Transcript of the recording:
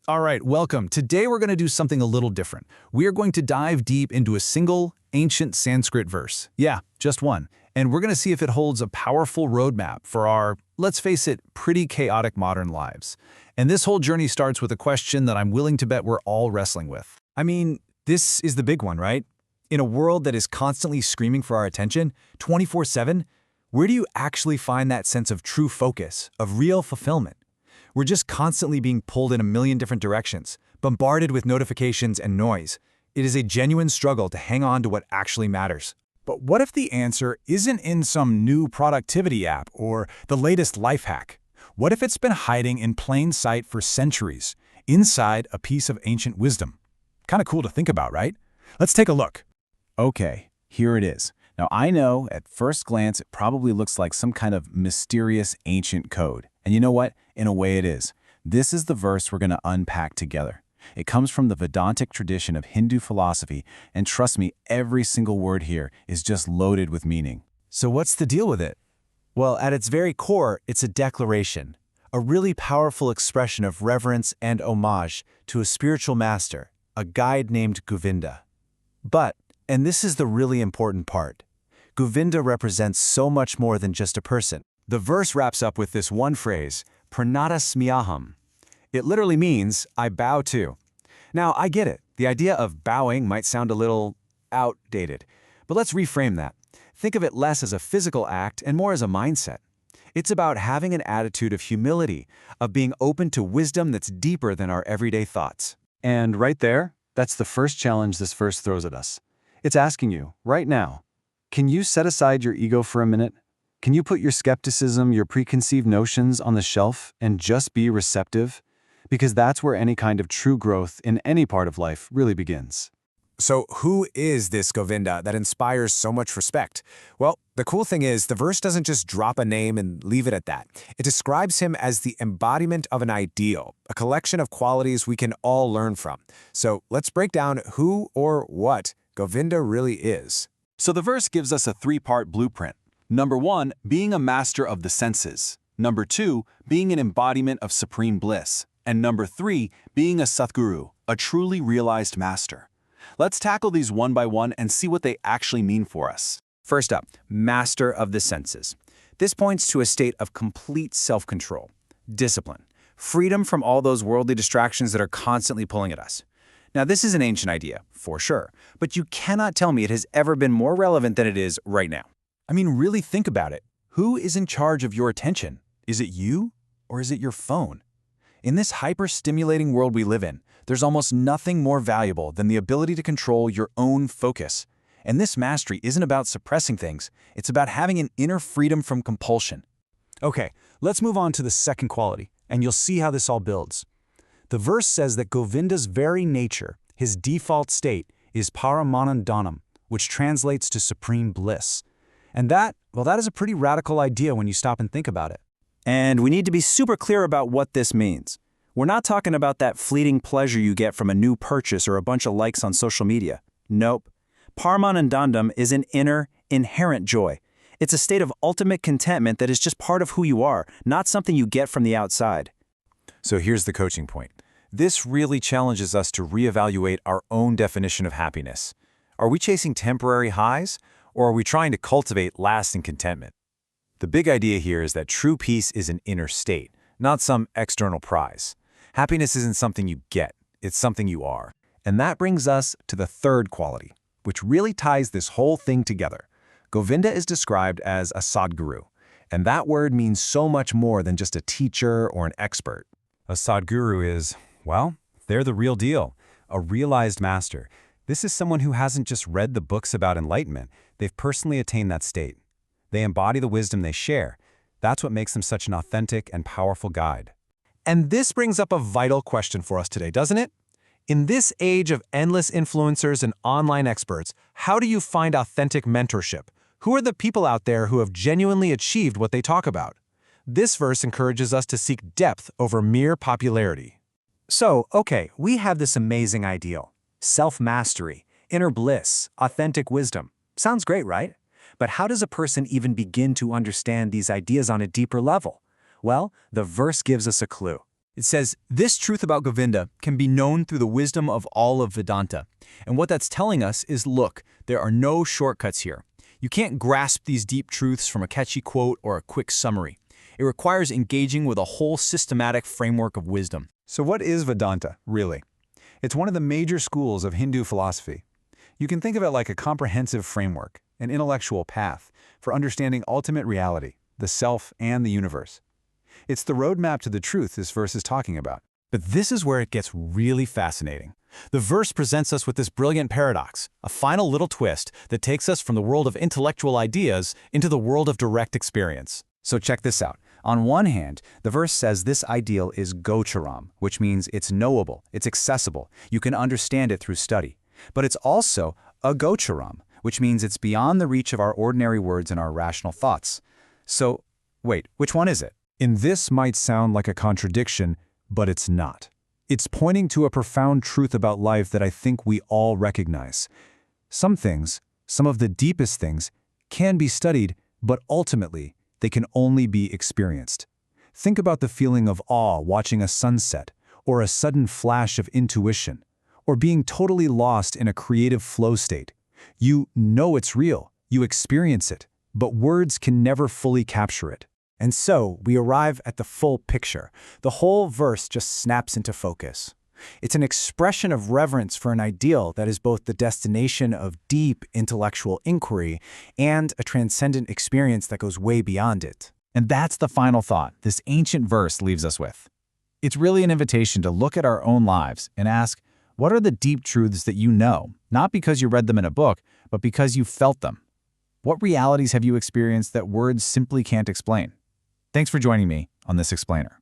All right, welcome. Today we're going to do something a little different. We are going to dive deep into a single ancient Sanskrit verse. Yeah, just one. And we're going to see if it holds a powerful roadmap for our, let's face it, pretty chaotic modern lives. And this whole journey starts with a question that I'm willing to bet we're all wrestling with. I mean, this is the big one, right? In a world that is constantly screaming for our attention, 24/7, where do you actually find that sense of true focus, of real fulfillment? We're just constantly being pulled in a million different directions, bombarded with notifications and noise. It is a genuine struggle to hang on to what actually matters. But what if the answer isn't in some new productivity app or the latest life hack? What if it's been hiding in plain sight for centuries, inside a piece of ancient wisdom? Kind of cool to think about, right? Let's take a look. Okay, here it is. Now I know at first glance it probably looks like some kind of mysterious ancient code. And you know what? In a way it is. This is the verse we're going to unpack together. It comes from the Vedantic tradition of Hindu philosophy, and trust me, every single word here is just loaded with meaning. So what's the deal with it? Well, at its very core, it's a declaration, a really powerful expression of reverence and homage to a spiritual master, a guide named Govinda. But, and this is the really important part, Govinda represents so much more than just a person. The verse wraps up with this one phrase, pranata smyaham. It literally means, I bow to. Now, I get it. The idea of bowing might sound a little outdated, but let's reframe that. Think of it less as a physical act and more as a mindset. It's about having an attitude of humility, of being open to wisdom that's deeper than our everyday thoughts. And right there, that's the first challenge this verse throws at us. It's asking you, right now, can you set aside your ego for a minute? Can you put your skepticism, your preconceived notions on the shelf and just be receptive? Because that's where any kind of true growth in any part of life really begins. So who is this Govinda that inspires so much respect? Well, the cool thing is the verse doesn't just drop a name and leave it at that. It describes him as the embodiment of an ideal, a collection of qualities we can all learn from. So let's break down who or what Govinda really is. So the verse gives us a three-part blueprint. Number 1, being a master of the senses. Number 2, being an embodiment of supreme bliss. And number 3, being a Satguru, a truly realized master. Let's tackle these one by one and see what they actually mean for us. First up, master of the senses. This points to a state of complete self-control, discipline, freedom from all those worldly distractions that are constantly pulling at us. Now, this is an ancient idea, for sure, but you cannot tell me it has ever been more relevant than it is right now. I mean, really think about it. Who is in charge of your attention? Is it you or is it your phone? In this hyper-stimulating world we live in, there's almost nothing more valuable than the ability to control your own focus. And this mastery isn't about suppressing things, it's about having an inner freedom from compulsion. Okay, let's move on to the second quality, and you'll see how this all builds. The verse says that Govinda's very nature, his default state, is paramanandanam, which translates to supreme bliss. And that is a pretty radical idea when you stop and think about it. And we need to be super clear about what this means. We're not talking about that fleeting pleasure you get from a new purchase or a bunch of likes on social media. Nope. Paramanandandam is an inner, inherent joy. It's a state of ultimate contentment that is just part of who you are, not something you get from the outside. So here's the coaching point. This really challenges us to reevaluate our own definition of happiness. Are we chasing temporary highs, or are we trying to cultivate lasting contentment? The big idea here is that true peace is an inner state, not some external prize. Happiness isn't something you get, it's something you are. And that brings us to the third quality, which really ties this whole thing together. Govinda is described as a Sadguru, and that word means so much more than just a teacher or an expert. A Sadguru is, well, they're the real deal, a realized master. This is someone who hasn't just read the books about enlightenment, they've personally attained that state. They embody the wisdom they share. That's what makes them such an authentic and powerful guide. And this brings up a vital question for us today, doesn't it? In this age of endless influencers and online experts, how do you find authentic mentorship? Who are the people out there who have genuinely achieved what they talk about? This verse encourages us to seek depth over mere popularity. So, okay, we have this amazing ideal. Self-mastery, inner bliss, authentic wisdom. Sounds great, right? But how does a person even begin to understand these ideas on a deeper level? Well, the verse gives us a clue. It says, this truth about Govinda can be known through the wisdom of all of Vedanta. And what that's telling us is, look, there are no shortcuts here. You can't grasp these deep truths from a catchy quote or a quick summary. It requires engaging with a whole systematic framework of wisdom. So what is Vedanta, really? It's one of the major schools of Hindu philosophy. You can think of it like a comprehensive framework, an intellectual path for understanding ultimate reality, the self and the universe. It's the roadmap to the truth this verse is talking about. But this is where it gets really fascinating. The verse presents us with this brilliant paradox, a final little twist that takes us from the world of intellectual ideas into the world of direct experience. So check this out. On one hand, the verse says this ideal is gocharam, which means it's knowable, it's accessible, you can understand it through study. But it's also agocharam, which means it's beyond the reach of our ordinary words and our rational thoughts. So, wait, which one is it? And this might sound like a contradiction, but it's not. It's pointing to a profound truth about life that I think we all recognize. Some things, some of the deepest things, can be studied, but ultimately, they can only be experienced. Think about the feeling of awe watching a sunset, or a sudden flash of intuition, or being totally lost in a creative flow state. You know it's real, you experience it, but words can never fully capture it. And so we arrive at the full picture. The whole verse just snaps into focus. It's an expression of reverence for an ideal that is both the destination of deep intellectual inquiry and a transcendent experience that goes way beyond it. And that's the final thought this ancient verse leaves us with. It's really an invitation to look at our own lives and ask, what are the deep truths that you know, not because you read them in a book, but because you felt them? What realities have you experienced that words simply can't explain? Thanks for joining me on this Explainer.